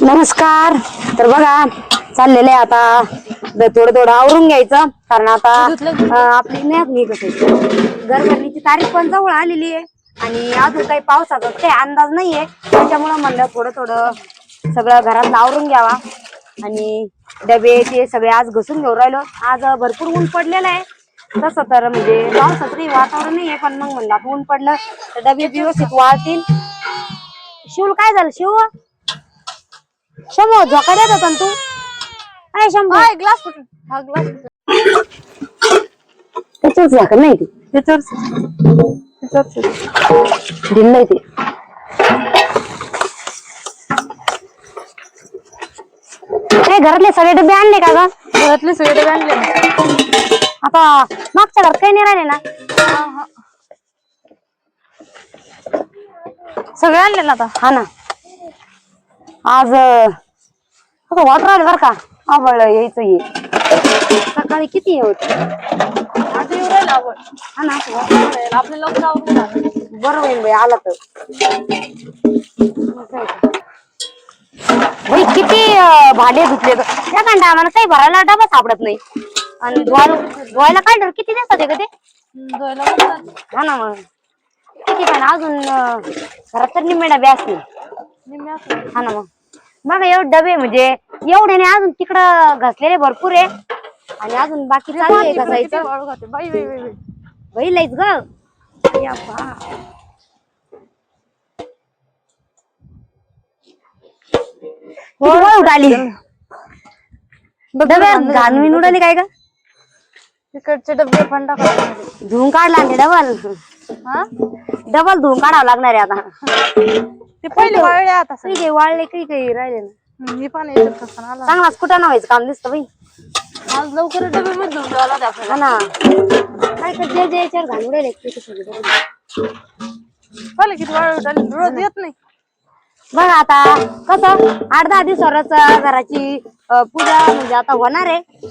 नमस्कार. तर बघा चाललेलं आहे आता थोडं थोडं आवरून घ्यायचं कारण आता आपली नाही कसं घरभरणीची तारीख पण जवळ आलेली आहे आणि अजून काही पावसाचा काही अंदाज नाहीये. त्याच्यामुळे म्हणलं थोडं थोडं सगळं घरात आवरून घ्यावा आणि डबे ते सगळे आज घसून घेऊन राहिलो. आज भरपूर ऊन पडलेलं आहे. तसं तर म्हणजे पावसाचं काही वातावरण नाहीये पण मग म्हणलं ऊन पडलं तर डबे व्यवस्थित वाळतील. शिवला काय झालं शिव? शंभू झोका देत होता तू काय शंभू ग्लास कुठून हा ग्लास त्याच्याच झाकण नाही ते दिलंय ते काय घरातले सगळे डबे आणले का ग? घरातले सगळे डबे आणले आता मागच्या घरात काही नाही राहिले ना? सगळे आणले ना आता. हा ना आज वाटर आलं बर का आवड यायचं ये सकाळी किती हे होत आता येऊ राहिला आवड. हा ना आपल्या लवकर आवडून बरं होईल बाई आला तर बाई किती भांडे धुतले त्या कांदा आम्हाला काही भरायला डबा सापडत नाही आणि धुवायला काढलं किती दिवसात का ते? हा ना मग किती पण अजून घरात तर निम्मे डबे असतील. हा ना मग बघा एवढे डबे म्हणजे एवढे नाही अजून तिकडं घसलेले भरपूर आहे आणि अजून बाकी चालू आहे घसायचं. बाई लईच ग उडाली डब्यात घालून उडाली काय का? तिकडचे डबे पण टाकायचे धुवून काढला डबल डबल धुवून काढावं लागणार आहे आता. ते पहिले वाळले आता काही वाळले काही राहिले ना. मी पण येत चांगलाच कुठं व्हायचं काम दिसतं बाई. आज लवकर डबे मध्ये धुवून द्यावं लागतं आपल्याला. हा ना काय कर जे जे याच्यावर घालून राहिले पहिले किती वाळ रोज येत नाही. बघा आता कसं 8-10 दिवसावरच घराची पूजा म्हणजे आता होणार आहे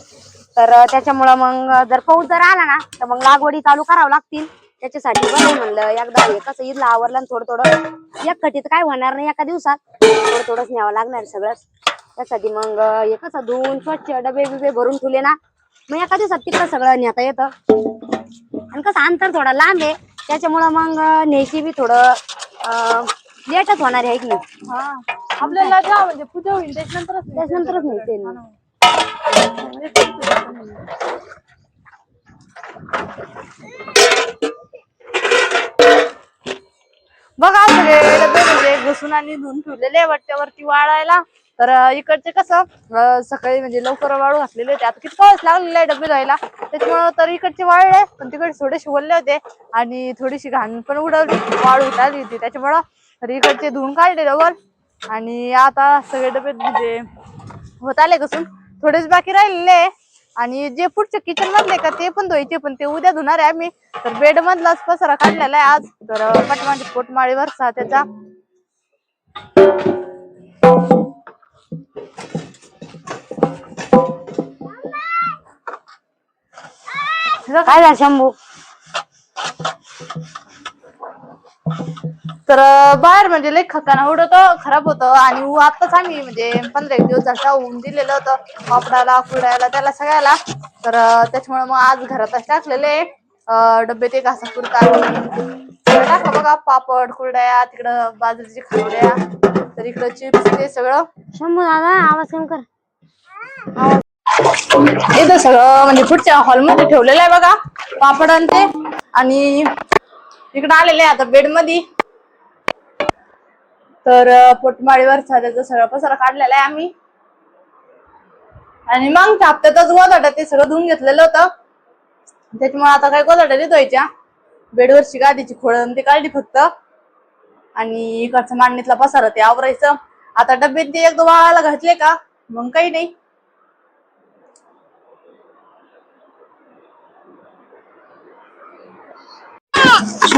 तर त्याच्यामुळं मग जर पाऊस जर आला ना तर मग लागवडी चालू करावं लागतील. त्याच्यासाठी बरं म्हणलं एकदा हे कसं ईदला आवरलं थोडं थोडं एक खटीत काय होणार नाही एका दिवसात थोडं थोडंच न्यावं लागणार सगळंच. त्यासाठी मग हे कसं धुवून स्वच्छ डबे बिबे भरून ठेवले ना मग एका दिवसात तिकडं सगळं नेता येतं आणि कसं अंतर थोडा लांब आहे त्याच्यामुळं मग न्यायची बी थोडं लेटच होणार आहे की नाही. आपल्याला म्हणजे पूजा होईल त्याच्यानंतरच न्यायचे बघा सगळे डबे म्हणजे घुसून आणि धुवून ठेवलेले वरती वाळायला. तर इकडचे कसं सकाळी म्हणजे लवकर वाळू घातलेले होते. आता किती पाऊस लागलेला आहे डबे धुवायला त्याच्यामुळे तर इकडचे वाळले पण तिकडे थोडेसे ओलले होते आणि थोडीशी घाण पण उडवली वाळू उठाली होती त्याच्यामुळं तर इकडचे धुवून काढले डबल आणि आता सगळे डबे म्हणजे होत आले घसून थोडेच बाकी राहिलेले आणि जे पुढचे किचन मधले का ते पण धुवायचे पण ते उद्या धुणार आहे आम्ही. तर बेड मधलाच पसारा काढलेला आहे आज तर पटमाची पोटमाळीवरचा त्याचा काय झालं शंभू? तर बाहेर म्हणजे लई खकाना उडत खराब होतं आणि आताच आम्ही म्हणजे 15 दिवस झाला ऊन दिलेलं होतं पापडाला कुरड्याला त्याला सगळ्याला. तर त्याच्यामुळे मग आज घरातच टाकलेले डबे ते घासा पुरता टाकलं बघा पापड कुरड्या तिकडं बाजरीची खारड्या तर इकडं चिप्स ते सगळं. शंभू दादा आवाज कमी कर. इथं सगळं म्हणजे पुढच्या हॉलमध्ये ठेवलेलं आहे बघा पापड ते आणि इकडं आलेले आता बेड मध्ये. तर पोटमाळीवर त्याचा सगळा पसारा काढलेला आहे आम्ही आणि मग हप्त्यातच गोदाड्या ते सगळं धुवून घेतलेलं होतं त्याच्यामुळे आता काय गोदाड्या धुवायच्या बेडवरची गादीची खोळण ते काढली फक्त आणि इकडचं मांडणीतला पसारा ते आवरायचं. आता डबे ते एकदा वाळायला घातले का मग काही नाही.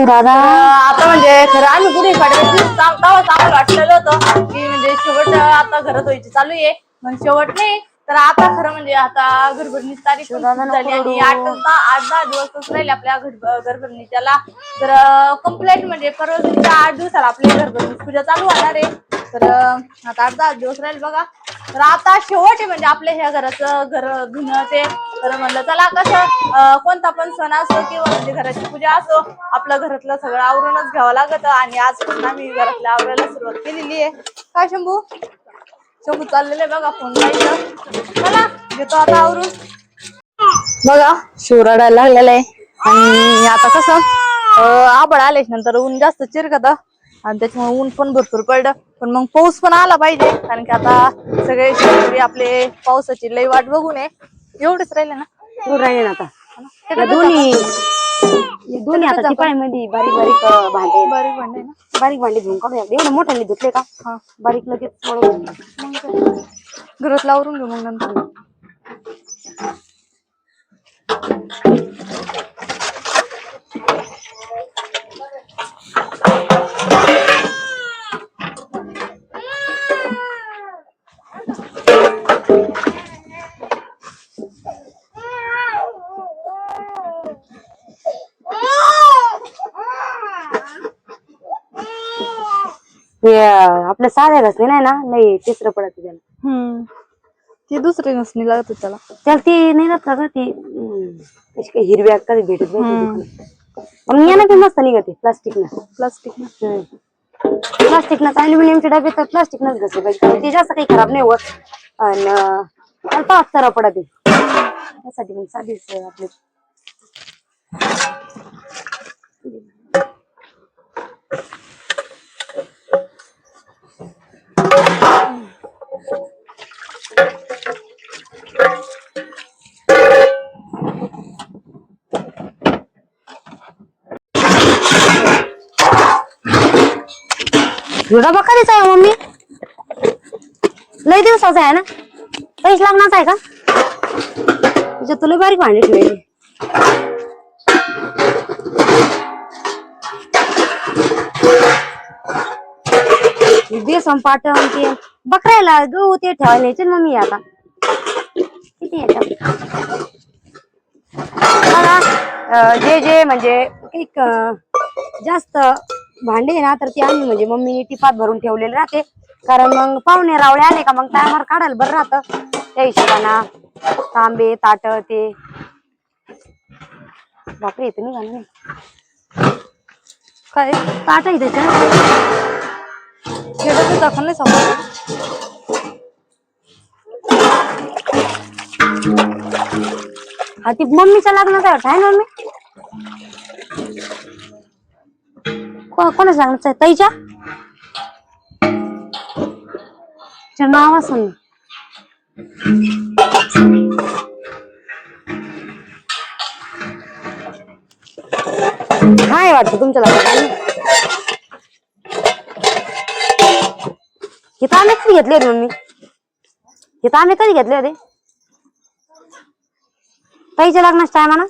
दादा आता म्हणजे खरं आम्ही कुठे आम्हाला वाटलेलं होतं की म्हणजे शेवट आता घरात व्हायची चालू आहे पण शेवट नाही. तर आता खरं म्हणजे आता घरभरणीची तारीख झाली आणि 8-10 दिवसच राहिले आपल्या घरभरणीच्याला. तर कंप्लेंट म्हणजे परवा 8 दिवसाला आपल्या घरभरणी पूजा चालू होणार आहे. तर आता 8-10 दिवस राहील बघा. तर आता शेवट आहे म्हणजे आपल्या ह्या घराचं घर धुणं ते. तर म्हणलं चला कसं कोणता पण सण असो किंवा म्हणजे घराची पूजा असो आपलं घरातलं सगळं आवरूनच घ्यावं लागत. आणि आजपासून आम्ही घरातल्या आवरायला सुरुवात केलेली आहे. काय शंभू शंभू चाललेलं आहे बघा फोन पाहिजे. चला घेतो आता आवरून. बघा शिव रडायला लागलेला आहे. आणि आता कसं आभाळ आले नंतर ऊन जास्त चिरकत आणि त्याच्यामुळे ऊन पण भरपूर पडलं. पण मग पाऊस पण आला पाहिजे कारण की आता सगळे शेतकरी आपले पावसाची लई वाट बघू नये. एवढेच राहिले ना दूर राहिले ना आता ते दोन्ही आता टिपाळीमध्ये बारीक बारीक भांडे बारीक भांडे ना बारीक भांडे घेऊन काढूया. एवढं मोठ्याने धुतले का हा बारीक लगेच वळून घरात लावरून घेऊ मग नंतर. आपल्या साध्या घसने नाही ना नाही तिसरं पडत त्याला. ती दुसरी नसणी लागत त्याला. त्याला ती नाही राहत का ती अशी काही हिरव्या कधी भेटत नाही. पण यानं बी मस्त निघते प्लास्टिकनं प्लास्टिकनं अल्युमिनियमचे डबे तर प्लास्टिकनच घसले पाहिजे कारण ते जास्त काही खराब नाही होत. आणि त्याला पाच करा पडत त्यासाठी मग साधीच आपले डबा कधीच आहे मम्मी लय दिवसाचा आहे ना पैसे लागणार आहे का त्याच्यात तुला बारीक भांडी ठेवली. बेसन पाटण ते बकरायला गहू ते ठेवायला यायचे मम्मी आता किती येतात मला जे म्हणजे एक जास्त भांडे आहे ना तर ती आम्ही म्हणजे मम्मी टिपात भरून ठेवलेले राहते कारण मग पाहुणे रावळे आले का मग टायमावर काढायला बरं राहतं त्या हिशोबाना तांबे ताट ते बापरे येते निघाल नाही काय ताट आहे त्याच्या दाखल नाही समज. हा ती मम्मीच्या लग्नाचा आहे ना मम्मी कोणाच लग्नाचं आहे ताईच्या नाव असं हाय वाटतं तुमच्या लग्नात हे तर आम्ही कधी घेतले होते मम्मी हे तर आम्ही कधी घेतले होते ताईच्या लग्नाच्या टायमाना.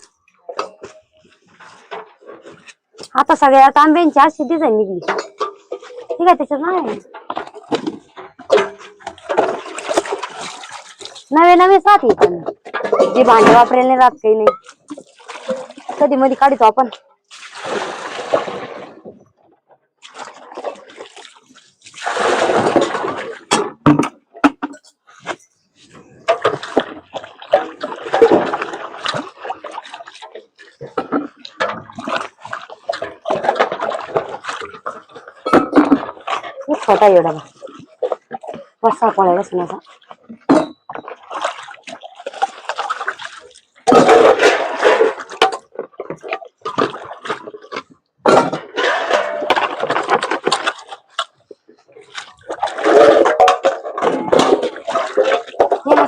आता सगळ्या तांब्यांची अशी डिझाईन निघली ठीक आहे त्याच्यात नाही नवे नवे साथ येत जे भांडे वापरेल नाही राहत काही नाही कधी मध्ये काढतो आपण. छोटा एवढा कसा पडायला सुनाचा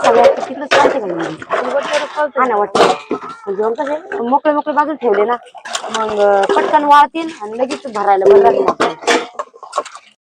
सगळ्यात तिकडे चालते का ना वाटतं जेवण कसं मोकळे मोकळे बाजूला ठेवले ना मग पटकन वाळतील आणि लगेच भरायला बरं